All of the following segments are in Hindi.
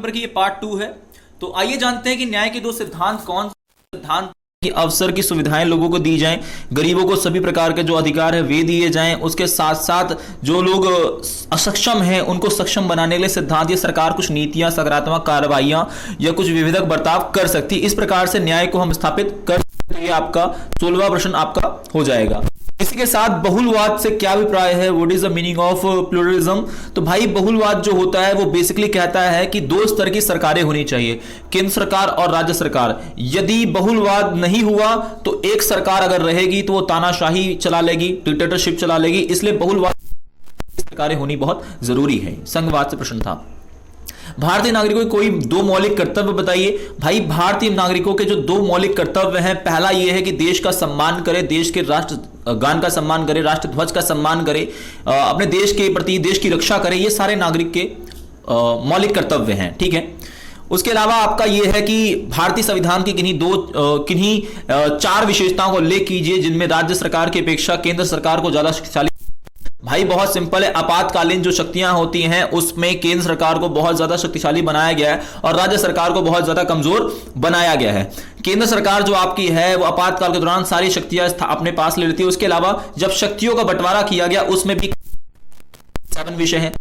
पेपर की ये पार्ट 2 है। तो आइए जानते हैं कि न्याय के दो सिद्धांत कौन सिद्धांत कि अवसर की सुविधाएं लोगों को दी जाएं, गरीबों को सभी प्रकार के जो अधिकार है वे दिए जाएं, उसके साथ साथ जो लोग असक्षम हैं उनको सक्षम बनाने के लिए सिद्धांत ये सरकार कुछ नीतियां, सकारात्मक कार्रवाइयां या कुछ विविधक बर्ताव कर सकती है। इस प्रकार से न्याय को हम स्थापित कर सकते हैं। ये आपका 16वां प्रश्न आपका हो जाएगा। इसी के साथ बहुलवाद से क्या अभिप्राय है, what is the meaning of pluralism. तो भाई बहुलवाद जो होता है वो बेसिकली कहता है कि दो स्तर की सरकारें होनी चाहिए, केंद्र सरकार और राज्य सरकार। यदि बहुलवाद नहीं हुआ तो एक सरकार अगर रहेगी तो वो तानाशाही चला लेगी, डिक्टेटरशिप चला लेगी, इसलिए बहुलवाद सरकारें होनी बहुत जरूरी है। संघवाद से प्रश्न था। भारतीय नागरिकों के कोई दो मौलिक कर्तव्य बताइए। भाई भारतीय नागरिकों के जो दो मौलिक कर्तव्य हैं, पहला यह है कि देश का सम्मान करे, देश के राष्ट्र गान का सम्मान करे, राष्ट्र ध्वज का सम्मान करे, अपने देश के प्रति देश की रक्षा करे। ये सारे नागरिक के मौलिक कर्तव्य हैं, ठीक है। उसके अलावा आपका यह है कि भारतीय संविधान की किन्हीं चार विशेषताओं को उल्लेख कीजिए जिनमें राज्य सरकार की अपेक्षा केंद्र सरकार को ज्यादा शक्तिशाली। भाई बहुत सिंपल है, आपातकालीन जो शक्तियां होती हैं उसमें केंद्र सरकार को बहुत ज्यादा शक्तिशाली बनाया गया है और राज्य सरकार को बहुत ज्यादा कमजोर बनाया गया है। केंद्र सरकार जो आपकी है वो आपातकाल के दौरान सारी शक्तियां अपने पास ले लेती है। उसके अलावा जब शक्तियों का बंटवारा किया गया उसमें भी 7 विषय हैं,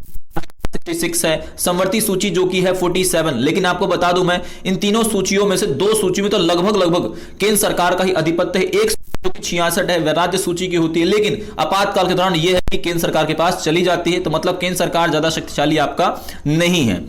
66 है, समवर्ती सूची जो की है 47। लेकिन आपको बता दूं मैं, इन तीनों सूचियों में से दो सूची में तो लगभग केंद्र सरकार का ही आधिपत्य है। एक 66 है राज्य सूची की होती है, लेकिन आपातकाल के दौरान यह है कि केंद्र सरकार के पास चली जाती है। तो मतलब केंद्र सरकार ज्यादा शक्तिशाली आपका नहीं है।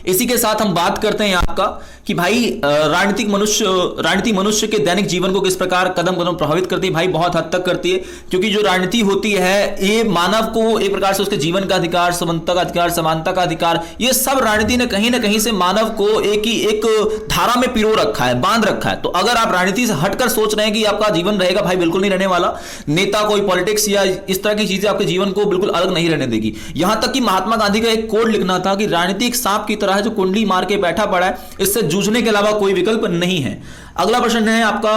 इसी के साथ हम बात करते हैं आपका कि भाई राजनीति मनुष्य के दैनिक जीवन को किस प्रकार कदम कदम प्रभावित करती है। भाई बहुत हद तक करती है, क्योंकि जो राजनीति होती है ये मानव को एक प्रकार से उसके जीवन का अधिकार, समानता का अधिकार, समानता का अधिकार, ये सब राजनीति ने कहीं ना कहीं से मानव को एक धारा में पिरो रखा है, बांध रखा है। तो अगर आप राजनीति से हटकर सोच रहे हैं कि आपका जीवन रहेगा, भाई बिल्कुल नहीं रहने वाला। नेता कोई पॉलिटिक्स या इस तरह की चीजें आपके जीवन को बिल्कुल अलग नहीं रहने देगी। यहां तक कि महात्मा गांधी का एक कोड लिखना था कि राजनीति एक सांप की तरह है जो कुंडली मार के बैठा पड़ा है, इससे जूझने के अलावा कोई विकल्प नहीं है। अगला प्रश्न है आपका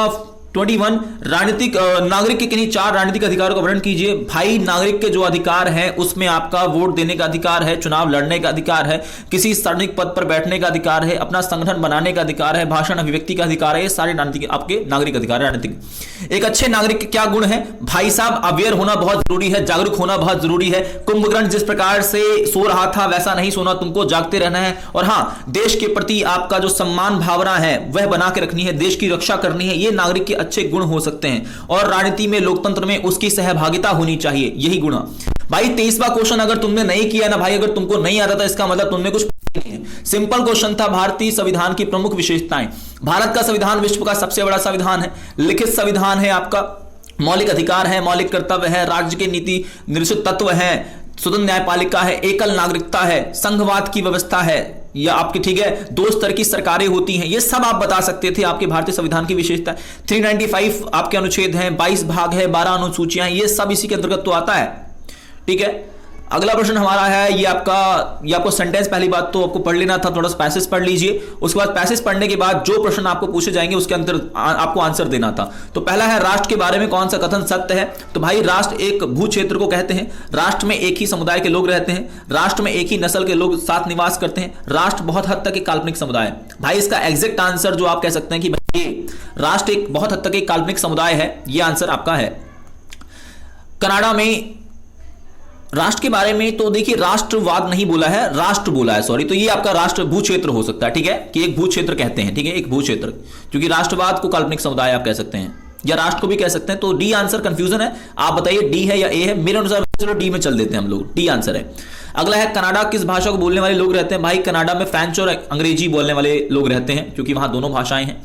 21, नागरिक के किन्हीं 4 राजनीतिक अधिकारों का वर्णन कीजिए। भाई नागरिक के जो अधिकार हैं उसमें आपका वोट देने का अधिकार है, चुनाव लड़ने का अधिकार है, किसी सार्वजनिक पद पर बैठने का अधिकार है, अपना संगठन बनाने का अधिकार है, भाषण अभिव्यक्ति का अधिकार है। ये सारे आपके नागरिक अधिकार है। राजनीतिक एक अच्छे नागरिक के क्या गुण है? भाई साहब अवेयर होना बहुत जरूरी है, जागरूक होना बहुत जरूरी है। कुंभकर्ण जिस प्रकार से सो रहा था वैसा नहीं सोना, तुमको जागते रहना है। और हाँ, देश के प्रति आपका जो सम्मान भावना है वह बना के रखनी है, देश की रक्षा करनी है। ये नागरिक के अच्छे गुण हो सकते हैं। और राजनीति में, लोकतंत्र में उसकी सहभागिता होनी चाहिए, यही गुण। भाई 23वां क्वेश्चन अगर तुमने नहीं किया ना भाई, अगर तुमको नहीं आता था इसका मतलब तुमने कुछ नहीं है। सिंपल क्वेश्चन था, भारतीय संविधान की प्रमुख विशेषताएं। भारत का संविधान विश्व का सबसे बड़ा संविधान है, लिखित संविधान है आपका, मौलिक अधिकार है, मौलिक कर्तव्य है, राज्य के नीति निश्चित तत्व है, स्वतंत्र न्यायपालिका है, एकल नागरिकता है, संघवाद की व्यवस्था है, या आपकी ठीक है 2 स्तर की सरकारें होती हैं। ये सब आप बता सकते थे आपके भारतीय संविधान की विशेषता। 395 आपके अनुच्छेद हैं, 22 भाग है, 12 अनुसूचियां हैं, ये सब इसी के अंतर्गत तो आता है, ठीक है। अगला प्रश्न हमारा है ये आपको सेंटेंस, पहली बात तो आपको पढ़ लेना था, थोड़ा सा पैसेज पढ़ लीजिए। उसके बाद पैसेज पढ़ने के बाद जो प्रश्न आपको पूछे जाएंगे उसके अंदर आपको आंसर देना था। तो पहला है, राष्ट्र के बारे में कौन सा कथन सत्य है? तो भाई राष्ट्र एक भू क्षेत्र को कहते हैं, राष्ट्र में एक ही समुदाय के लोग रहते हैं, राष्ट्र में एक ही नस्ल के लोग साथ निवास करते हैं, राष्ट्र बहुत हद तक एक काल्पनिक समुदाय है। भाई इसका एग्जैक्ट आंसर जो आप कह सकते हैं कि भाई राष्ट्र एक बहुत हद तक एक काल्पनिक समुदाय है, यह आंसर आपका है। कनाडा में राष्ट्र के बारे में तो देखिए राष्ट्रवाद नहीं बोला है, राष्ट्र बोला है, सॉरी। तो ये आपका राष्ट्र भू क्षेत्र हो सकता है, ठीक है, कि एक भू क्षेत्र कहते हैं, ठीक है, एक भू क्षेत्र, क्योंकि राष्ट्रवाद को काल्पनिक समुदाय आप कह सकते हैं या राष्ट्र को भी कह सकते हैं। तो डी आंसर कंफ्यूजन है, आप बताइए डी है या ए है। मेरे अनुसार चलो डी में चल देते हैं हम लोग, डी आंसर है। अगला है, कनाडा किस भाषा को बोलने वाले लोग रहते हैं? भाई कनाडा में फ्रेंच और अंग्रेजी बोलने वाले लोग रहते हैं, क्योंकि वहां दोनों भाषाएं हैं।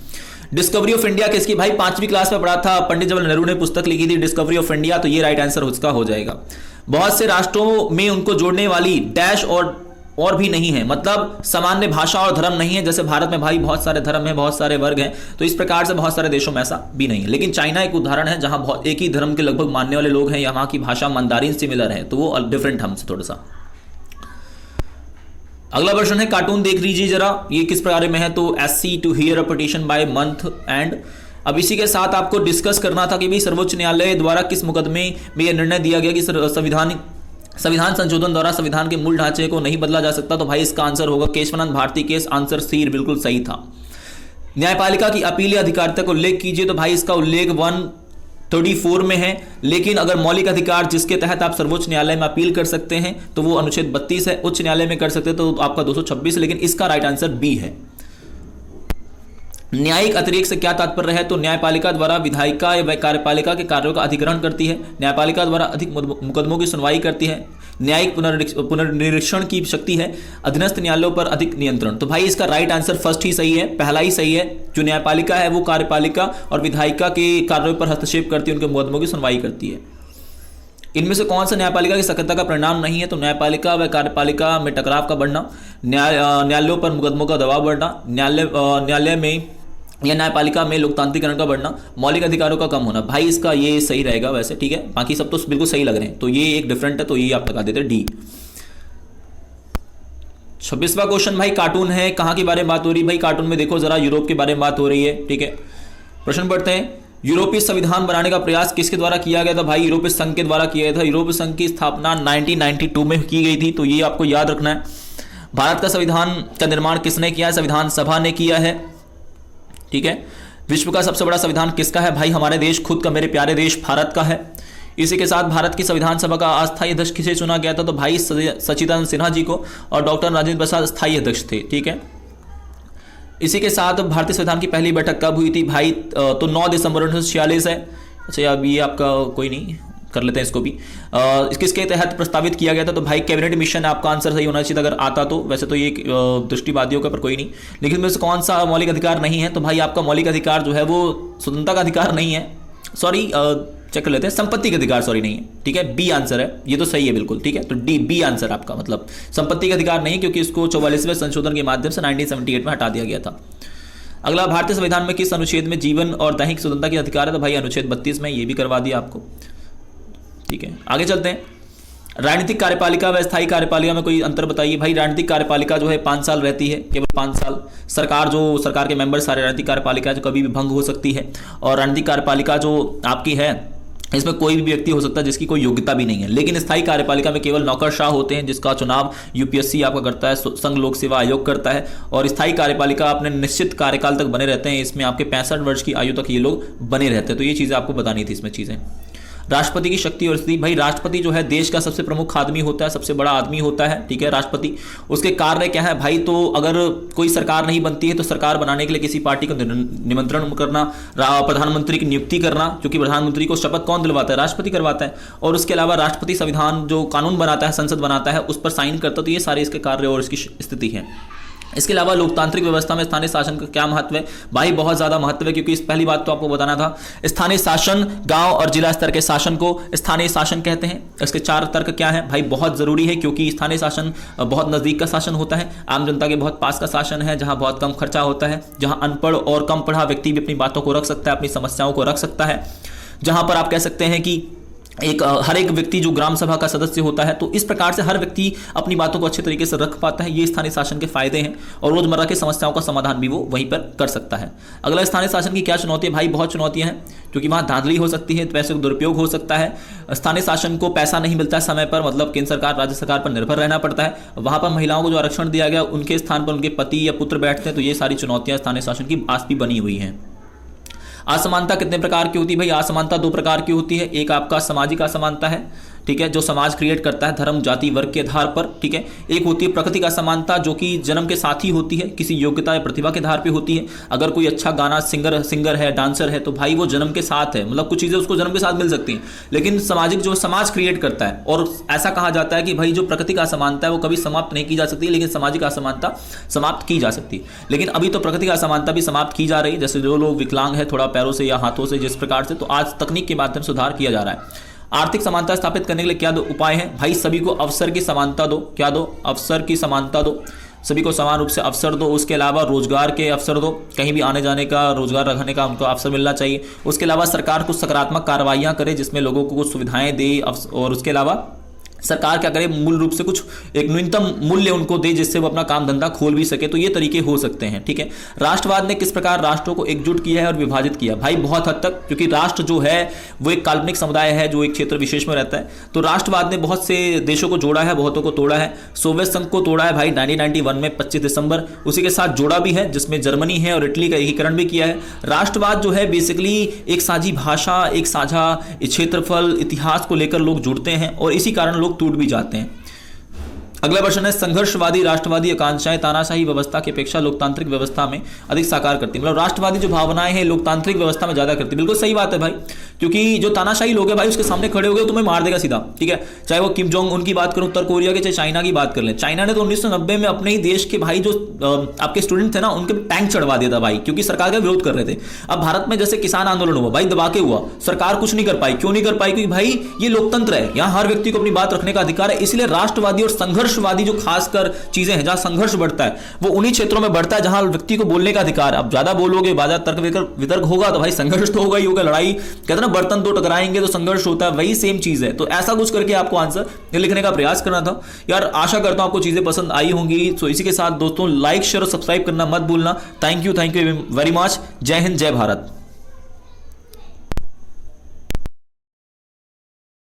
डिस्कवरी ऑफ इंडिया किसकी? भाई 5वीं क्लास में पढ़ा था, पंडित जवाहरलाल नेहरू ने पुस्तक लिखी थी डिस्कवरी ऑफ इंडिया, तो ये राइट आंसर उसका हो जाएगा। बहुत से राष्ट्रों में उनको जोड़ने वाली डैश और भी नहीं है, मतलब सामान्य भाषा और धर्म नहीं है। जैसे भारत में भाई बहुत सारे धर्म हैं, बहुत सारे वर्ग हैं, तो इस प्रकार से बहुत सारे देशों में ऐसा भी नहीं है। लेकिन चाइना एक उदाहरण है जहां बहुत एक ही धर्म के लगभग मानने वाले लोग हैं, यहाँ की भाषा मंदारिन सिमिलर है, तो वो डिफरेंट हमसे थोड़ा सा। अगला प्रश्न है, कार्टून देख लीजिए जरा, ये किस प्रकार में है? तो SC to hear a petition by month and। अब इसी के साथ आपको डिस्कस करना था कि भाई सर्वोच्च न्यायालय द्वारा किस मुकदमे में यह निर्णय दिया गया कि संविधान संशोधन द्वारा संविधान के मूल ढांचे को नहीं बदला जा सकता, तो भाई इसका आंसर होगा Keshavananda Bharati case, answer C बिल्कुल सही था। न्यायपालिका की अपीलीय अधिकारिता का उल्लेख कीजिए, तो भाई इसका उल्लेख 134 में है, लेकिन अगर मौलिक अधिकार जिसके तहत आप सर्वोच्च न्यायालय में अपील कर सकते हैं तो वो अनुच्छेद 32 है, उच्च न्यायालय में कर सकते हैं तो आपका 226, लेकिन इसका राइट आंसर बी है। न्यायिक अतिरेक से क्या तात्पर्य है, तो न्यायपालिका द्वारा विधायिका व कार्यपालिका के कार्यों का अधिग्रहण करती है, न्यायपालिका द्वारा अधिक मुकदमों की सुनवाई करती है, न्यायिक पुनर्निरीक्षण की शक्ति है, अधीनस्थ न्यायालयों पर अधिक नियंत्रण। तो भाई इसका राइट आंसर फर्स्ट ही सही है, पहला ही सही है। जो न्यायपालिका है वो कार्यपालिका और विधायिका के कार्यों पर हस्तक्षेप करती है, उनके मुकदमों की सुनवाई करती है। इनमें से कौन सा न्यायपालिका की सक्रियता का परिणाम नहीं है, तो न्यायपालिका व कार्यपालिका में टकराव का बढ़ना, न्यायालयों पर मुकदमों का दबाव बढ़ना, न्यायालय में या न्यायपालिका में लोकतांत्रिकरण का बढ़ना, मौलिक अधिकारों का कम होना। भाई इसका ये सही रहेगा वैसे, ठीक है, बाकी सब तो बिल्कुल सही लग रहे हैं, तो ये एक डिफरेंट है, तो ये आप लगा देते डी। 26वां क्वेश्चन भाई कार्टून है, कहां के बारे में बात हो रही है भाई, कार्टून में देखो जरा, यूरोप के बारे में बात हो रही है, ठीक है। प्रश्न पढ़ते हैं, यूरोपीय संविधान बनाने का प्रयास किसके द्वारा किया गया था, भाई यूरोपीय संघ के द्वारा किया गया था। यूरोपीय संघ की स्थापना 1992 में की गई थी, तो ये आपको याद रखना है। भारत का संविधान का निर्माण किसने किया है, संविधान सभा ने किया है, ठीक है। विश्व का सबसे बड़ा संविधान किसका है, भाई हमारे देश खुद का, मेरे प्यारे देश भारत का है। इसी के साथ भारत की संविधान सभा का अस्थायी अध्यक्ष किसे चुना गया था, तो भाई सच्चिदानंद सिन्हा जी को, और डॉक्टर राजेंद्र प्रसाद स्थायी अध्यक्ष थे, ठीक है। इसी के साथ भारतीय संविधान की पहली बैठक कब हुई थी भाई, तो 9 दिसंबर 1946 है। अच्छा अब ये आपका कोई नहीं, कर लेते हैं इसको भी। किसके तहत प्रस्तावित किया गया था, तो भाई कैबिनेट मिशन, आपका आंसर सही होना चाहिए अगर आता तो, वैसे तो ये दृष्टिवादियों का, पर कोई नहीं। लेकिन में से कौन सा मौलिक अधिकार नहीं है, तो भाई आपका मौलिक अधिकार जो है वो स्वतंत्रता का अधिकार नहीं है, सॉरी चेक कर लेते हैं, संपत्ति का अधिकार, सॉरी नहीं है, ठीक है, बी आंसर है, ये तो सही है बिल्कुल, ठीक है। तो डी बी आंसर आपका, मतलब संपत्ति का अधिकार नहीं है, क्योंकि इसको 44वें संशोधन के माध्यम से 1978 में हटा दिया गया था। अगला, भारतीय संविधान में किस अनुच्छेद में जीवन और दैहिक स्वतंत्रता के अधिकार है, तो भाई अनुच्छेद 32 में, ये भी करवा दिया आपको, ठीक है। आगे चलते हैं, राजनीतिक कार्यपालिका व स्थायी कार्यपालिका में कोई अंतर बताइए। भाई राजनीतिक कार्यपालिका जो है 5 साल रहती है, केवल 5 साल। सरकार के मेंबर सारे राजनीतिक कार्यपालिका जो कभी भी भंग हो सकती है, और राजनीतिक कार्यपालिका जो आपकी है इसमें कोई भी व्यक्ति हो सकता है जिसकी कोई योग्यता भी नहीं है। लेकिन स्थायी कार्यपालिका में केवल नौकरशाह होते हैं, जिसका चुनाव यूपीएससी आपका करता है, संघ लोक सेवा आयोग करता है, और स्थायी कार्यपालिका अपने निश्चित कार्यकाल तक बने रहते हैं। इसमें आपके 65 वर्ष की आयु तक ये लोग बने रहते हैं। तो ये चीज़ें आपको बतानी थी इसमें चीज़ें। राष्ट्रपति की शक्ति और स्थिति, भाई राष्ट्रपति जो है देश का सबसे प्रमुख आदमी होता है, सबसे बड़ा आदमी होता है, ठीक है, राष्ट्रपति। उसके कार्य क्या है भाई, तो अगर कोई सरकार नहीं बनती है तो सरकार बनाने के लिए किसी पार्टी को निमंत्रण करना, प्रधानमंत्री की नियुक्ति करना, क्योंकि प्रधानमंत्री को शपथ कौन दिलवाता है, राष्ट्रपति करवाता है। और उसके अलावा राष्ट्रपति संविधान जो कानून बनाता है, संसद बनाता है, उस पर साइन करता है। तो ये सारे इसके कार्य और इसकी स्थिति है। इसके अलावा लोकतांत्रिक व्यवस्था में स्थानीय शासन का क्या महत्व है, भाई बहुत ज्यादा महत्व है, क्योंकि इस पहली बात तो आपको बताना था, स्थानीय शासन, गांव और जिला स्तर के शासन को स्थानीय शासन कहते हैं। इसके 4 तर्क क्या है भाई, बहुत जरूरी है, क्योंकि स्थानीय शासन बहुत नजदीक का शासन होता है, आम जनता के बहुत पास का शासन है, जहां बहुत कम खर्चा होता है, जहां अनपढ़ और कम पढ़ा व्यक्ति भी अपनी बातों को रख सकता है, अपनी समस्याओं को रख सकता है, जहां पर आप कह सकते हैं कि हर एक व्यक्ति जो ग्राम सभा का सदस्य होता है, तो इस प्रकार से हर व्यक्ति अपनी बातों को अच्छे तरीके से रख पाता है। ये स्थानीय शासन के फायदे हैं, और रोजमर्रा की समस्याओं का समाधान भी वो वहीं पर कर सकता है। अगला, स्थानीय शासन की क्या चुनौती है, भाई बहुत चुनौतियां हैं, क्योंकि वहां धांधली हो सकती है, पैसे का दुरुपयोग हो सकता है, स्थानीय शासन को पैसा नहीं मिलता समय पर, मतलब केंद्र सरकार राज्य सरकार पर निर्भर रहना पड़ता है, वहां पर महिलाओं को जो आरक्षण दिया गया उनके स्थान पर उनके पति या पुत्र बैठते हैं। तो ये सारी चुनौतियां स्थानीय शासन की आज भी बनी हुई हैं। असमानता कितने प्रकार की होती है, भाई असमानता 2 प्रकार की होती है। एक आपका सामाजिक असमानता है, ठीक है, जो समाज क्रिएट करता है धर्म जाति वर्ग के आधार पर, ठीक है। एक होती है प्राकृतिक असमानता, जो कि जन्म के साथ ही होती है, किसी योग्यता या प्रतिभा के आधार पे होती है। अगर कोई अच्छा गाना सिंगर है, डांसर है, तो भाई वो जन्म के साथ है, मतलब कुछ चीजें उसको जन्म के साथ मिल सकती हैं। लेकिन सामाजिक जो समाज क्रिएट करता है, और ऐसा कहा जाता है कि भाई जो प्राकृतिक असमानता है वो कभी समाप्त नहीं की जा सकती, लेकिन सामाजिक असमानता समाप्त की जा सकती है। लेकिन अभी तो प्राकृतिक असमानता भी समाप्त की जा रही है, जैसे जो लोग विकलांग है थोड़ा पैरों से या हाथों से, जिस प्रकार से, तो आज तकनीक के माध्यम से सुधार किया जा रहा है। आर्थिक समानता स्थापित करने के लिए क्या 2 उपाय हैं, भाई सभी को अवसर की समानता दो, क्या दो, अवसर की समानता दो, सभी को समान रूप से अवसर दो। उसके अलावा रोजगार के अवसर दो, कहीं भी आने जाने का, रोजगार रखने का उनको अवसर मिलना चाहिए। उसके अलावा सरकार कुछ सकारात्मक कार्रवाइयां करे जिसमें लोगों को कुछ सुविधाएं दे, और उसके अलावा सरकार क्या करे, मूल रूप से कुछ एक न्यूनतम मूल्य उनको दे जिससे वो अपना काम धंधा खोल भी सके। तो ये तरीके हो सकते हैं, ठीक है। राष्ट्रवाद ने किस प्रकार राष्ट्रों को एकजुट किया है और विभाजित किया? भाई बहुत हद तक, क्योंकि राष्ट्र जो है वो एक काल्पनिक समुदाय है जो एक क्षेत्र विशेष में रहता है। तो राष्ट्रवाद ने बहुत से देशों को जोड़ा है, बहुतों को तोड़ा है। सोवियत संघ को तोड़ा है भाई 1991 में 25 दिसंबर, उसी के साथ जोड़ा भी है जिसमें जर्मनी है और इटली का एकीकरण भी किया है। राष्ट्रवाद जो है बेसिकली एक साझी भाषा, एक साझा क्षेत्रफल, इतिहास को लेकर लोग जुड़ते हैं और इसी कारण लोग टूट भी जाते हैं। अगला प्रश्न है, संघर्षवादी राष्ट्रवादी आकांक्षाएं तानाशाही व्यवस्था की अपेक्षा लोकतांत्रिक व्यवस्था में अधिक साकार करती है। मतलब राष्ट्रवादी जो भावनाएं हैं लोकतांत्रिक व्यवस्था में ज्यादा करती है। बिल्कुल सही बात है भाई, क्योंकि जो तानाशाही लोग हैं भाई उसके सामने खड़े हो गए तुम्हें मार देगा सीधा, ठीक है। चाहे वो किम जोंग उनकी बात करूं उत्तर कोरिया के, चाहे चाइना की बात कर लें। चाइना ने तो 1990 में अपने ही देश के भाई जो आपके स्टूडेंट थे ना उनके टैंक चढ़वा दिया था भाई, क्योंकि सरकार का विरोध कर रहे थे। अब भारत में जैसे किसान आंदोलन हुआ भाई, दबा के हुआ, सरकार कुछ नहीं कर पाई। क्यों नहीं कर पाई? क्योंकि भाई ये लोकतंत्र है, यहाँ हर व्यक्ति को अपनी बात रखने का अधिकार है। इसलिए राष्ट्रवादी और संघर्षवादी जो खासकर चीजें हैं, जहां संघर्ष बढ़ता है वो उन्हीं क्षेत्रों में बढ़ता है जहां व्यक्ति को बोलने का अधिकार है। अब ज्यादा बोलोगे, ज्यादा तर्क वितर्क होगा तो भाई संघर्ष तो होगा ही होगा। लड़ाई कहते हैं ना, बर्तन तो टकराएंगे तो संघर्ष होता है, वही सेम चीज है। तो ऐसा कुछ करके आपको आंसर लिखने का प्रयास करना था यार। आशा करता हूं आपको चीजें पसंद आई होंगी। तो इसी के साथ दोस्तों लाइक शेयर और सब्सक्राइब करना मत भूलना। Thank you very much. जय हिंद, जय भारत।